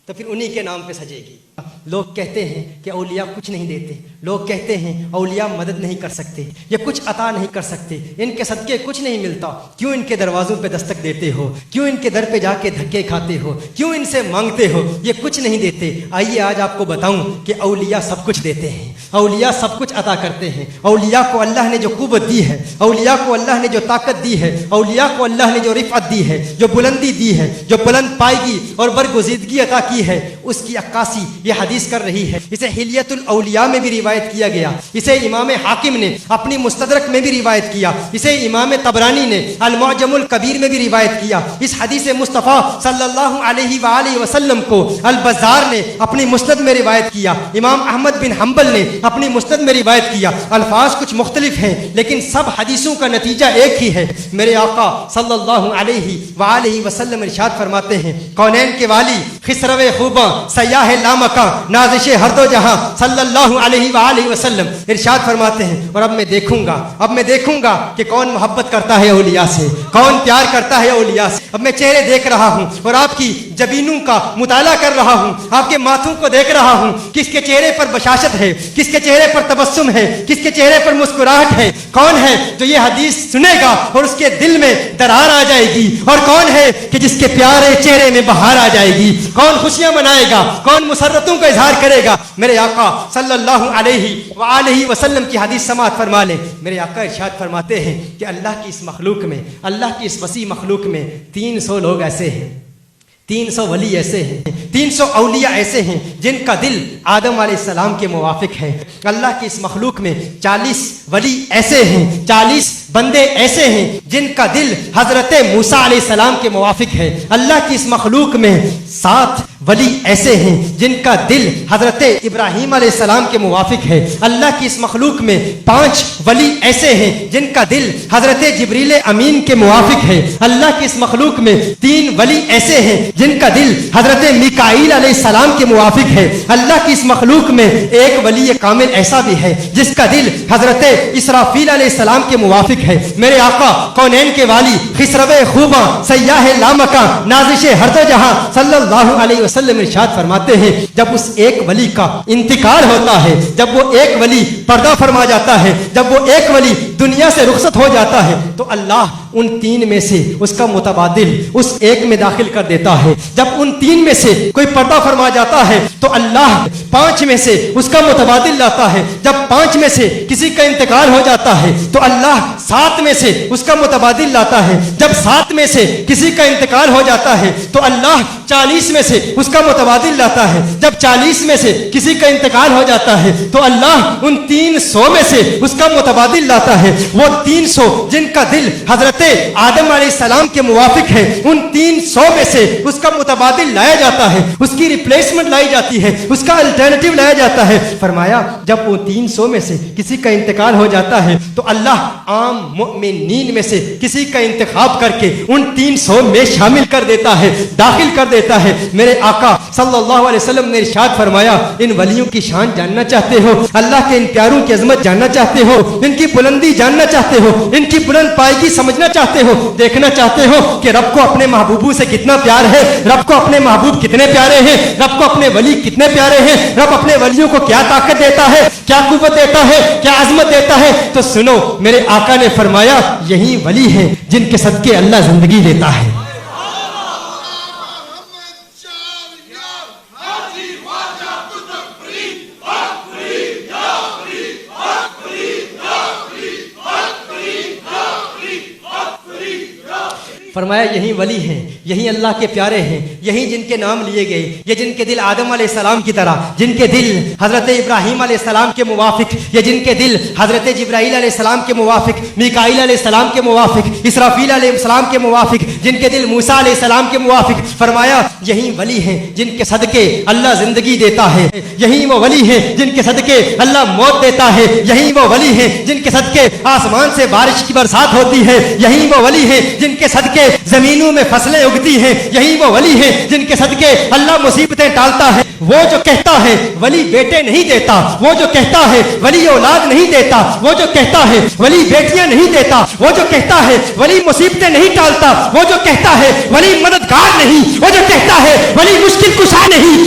تو پھر انہی کے نام پہ سجے گی۔ لوگ کہتے ہیں کہ اولیاء کچھ نہیں دیتے، لوگ کہتے ہیں اولیاء مدد نہیں کر سکتے، یہ کچھ عطا نہیں کر سکتے، ان کے صدقے کچھ نہیں ملتا، کیوں ان کے دروازوں پہ دستک دیتے ہو، کیوں ان کے در پہ جا کے دھکے کھاتے ہو، کیوں ان سے مانگتے ہو، یہ کچھ نہیں دیتے۔ آئیے آج آپ کو بتاؤں کہ اولیاء سب کچھ دیتے ہیں، اولیاء سب کچھ عطا کرتے ہیں۔ اولیاء کو اللہ نے جو قوت دی ہے، اولیاء کو اللہ نے جو طاقت دی ہے، اولیاء کو اللہ نے جو رفعت دی ہے، جو بلندی دی ہے، جو بلند پائیگی اور برگزیدگی عطا کی ہے، اس کی عکاسی یہ حدیث کر رہی ہے۔ اسے حلیت الاولیاء میں بھی روایت کیا گیا، اسے امام حاکم نے اپنی مستدرک میں بھی روایت کیا، اسے امام طبرانی نے المعجم الکبیر میں بھی روایت کیا۔ اس حدیث مصطفیٰ صلی اللہ علیہ وآلہ وسلم کو البزار نے اپنی مسند میں روایت کیا، امام احمد بن حنبل نے اپنی مسند میں روایت کیا۔ الفاظ کچھ مختلف ہیں لیکن سب حدیثوں کا نتیجہ ایک ہی ہے۔ میرے آقا صلی اللہ علیہ وآلہ وسلم ارشاد فرماتے ہیں، کونین کے والی، خسرو خوباں، سیاح لامکاں، نازش ہر دو جہاں، صلی اللہ علیہ وآلہ وسلم ارشاد فرماتے ہیں، اور اب میں دیکھوں گا کہ کون محبت کرتا ہے اولیاء سے، کون پیار کرتا ہے اولیاء سے۔ اب میں چہرے دیکھ رہا ہوں اور آپ کی جبینوں کا مطالعہ کر رہا ہوں، آپ کے ماتھوں کو دیکھ رہا ہوں، کس کے چہرے پر بشاشت ہے، کس کے چہرے پر تبسم ہے، کس کے چہرے پر مسکراہٹ ہے، کون ہے جو یہ حدیث سنے گا اور اس کے دل میں درار آ جائے گی، اور کون ہے کہ جس کے پیارے چہرے میں بہار آ جائے گی، کون خوشیاں منائے گا، کون مسرتوں کا اظہار کرے گا۔ میرے آقا صلی اللہ علیہ وآلہ وسلم کی حدیث سماعت فرما لیں۔ میرے آقا ارشاد فرماتے ہیں کہ اللہ کی اس مخلوق میں، اللہ کی اس وسیع مخلوق میں 300 لوگ ایسے ہیں، 300 ولی ایسے ہیں، 300 اولیاء ایسے ہیں جن کا دل آدم علیہ السلام کے موافق ہے۔ اللہ کی اس مخلوق میں 40 ولی ایسے ہیں، 40 بندے ایسے ہیں جن کا دل حضرت موسیٰ علیہ السلام کے موافق ہے۔ اللہ کی اس مخلوق میں 7 ولی ایسے ہیں جن کا دل حضرت ابراہیم علیہ السلام کے موافق ہے۔ اللہ کی اس مخلوق میں 5 ولی ایسے ہیں جن کا دل حضرت جبریل امین کے موافق ہے۔ اللہ کی اس مخلوق میں 3 ولی ایسے ہیں جن کا دل حضرت میکائیل علیہ السلام کے موافق ہے۔ اللہ کی اس مخلوق میں 1 ولی کامل ایسا بھی ہے جس کا دل حضرت اسرافیل علیہ السلام کے موافق ہے۔ میرے آقا کونین کے والی، خسرو خوباں، سیاح لامکاں، نازش ہر دو جہاں، صلی اللہ علیہ وسلم ارشاد فرماتے ہیں، جب اس ایک ولی کا انتقال ہوتا ہے، جب وہ ایک ولی پردہ فرما جاتا ہے، جب وہ ایک ولی دنیا سے رخصت ہو جاتا ہے، تو اللہ ان 3 میں سے اس کا متبادل اس ایک میں داخل کر دیتا ہے۔ جب ان 3 میں سے کوئی پردہ فرما جاتا ہے تو اللہ 5 میں سے اس کا متبادل لاتا ہے۔ جب 5 میں سے کسی کا انتقال ہو جاتا ہے تو اللہ 7 میں سے اس کا متبادل لاتا ہے۔ جب 7 میں سے کسی کا انتقال ہو جاتا ہے تو اللہ 40 میں سے اس کا متبادل لاتا ہے۔ جب 40 میں سے کسی کا انتقال ہو جاتا ہے تو اللہ ان 300 میں سے اس کا متبادل لاتا ہے۔ وہ 300 جن کا دل حضرت آدم علیہ السلام کے موافق ہے، ان 300 میں سے اس کا متبادل لایا جاتا ہے، اس کی ریپلیسمنٹ لائی جاتی ہے، اس کا الٹرنیٹیو لایا جاتا ہے۔ فرمایا جب وہ 300 میں سے کسی کا انتقال ہو جاتا ہے تو اللہ عام مؤمنین میں سے کسی کا انتخاب کر کے ان 300 میں شامل کر دیتا ہے، داخل کر دیتا ہے۔ میرے آقا صلی اللہ علیہ وسلم نے ارشاد فرمایا، ان ولیوں کی شان جاننا چاہتے ہو، اللہ کے ان پیاروں کی عظمت جاننا چاہتے ہو، ان کی بلندی جاننا چاہتے ہو، ان کی بلند پائیگی سمجھنا چاہتے ہو، دیکھنا چاہتے ہو کہ رب کو اپنے محبوبوں سے کتنا پیار ہے، رب کو اپنے محبوب کتنے پیارے ہیں، رب کو اپنے ولی کتنے پیارے ہیں، رب اپنے ولیوں کو کیا طاقت دیتا ہے، کیا قوت دیتا ہے، کیا عظمت دیتا ہے، تو سنو میرے آقا نے فرمایا یہی ولی ہیں جن کے صدقے اللہ زندگی دیتا ہے۔ فرمایا یہی ولی ہیں، یہی اللہ کے پیارے ہیں، یہی جن کے نام لیے گئے، یہ جن کے دل آدم علیہ السلام کی طرح، جن کے دل حضرت ابراہیم علیہ السلام کے موافق، یہ جن کے دل حضرت جبرائیل علیہ السلام کے موافق، میکائیل علیہ السلام کے موافق، اسرافیل علیہ السلام کے موافق، جن کے دل موسیٰ علیہ السلام کے موافق۔ فرمایا یہی ولی ہیں جن کے صدقے اللہ زندگی دیتا ہے، یہی وہ ولی ہیں جن کے صدقے اللہ موت دیتا ہے، یہی وہ ولی ہیں جن کے صدقے آسمان سے بارش کی برسات ہوتی ہے، یہی وہ ولی ہیں جن کے صدقے زمینوں میں فصلیں اگتی ہیں، یہی وہ ولی ہیں جن کے صدقے اللہ مصیبتیں ٹالتا ہے۔ وہ جو کہتا ہے ولی بیٹے نہیں دیتا، وہ جو کہتا ہے ولی اولاد نہیں دیتا، وہ جو کہتا ہے ولی بیٹیاں نہیں دیتا، وہ جو کہتا ہے ولی مصیبتیں نہیں ٹالتا، وہ جو کہتا ہے ولی مددگار نہیں، وہ جو کہتا ہے ولی مشکل کشا نہیں،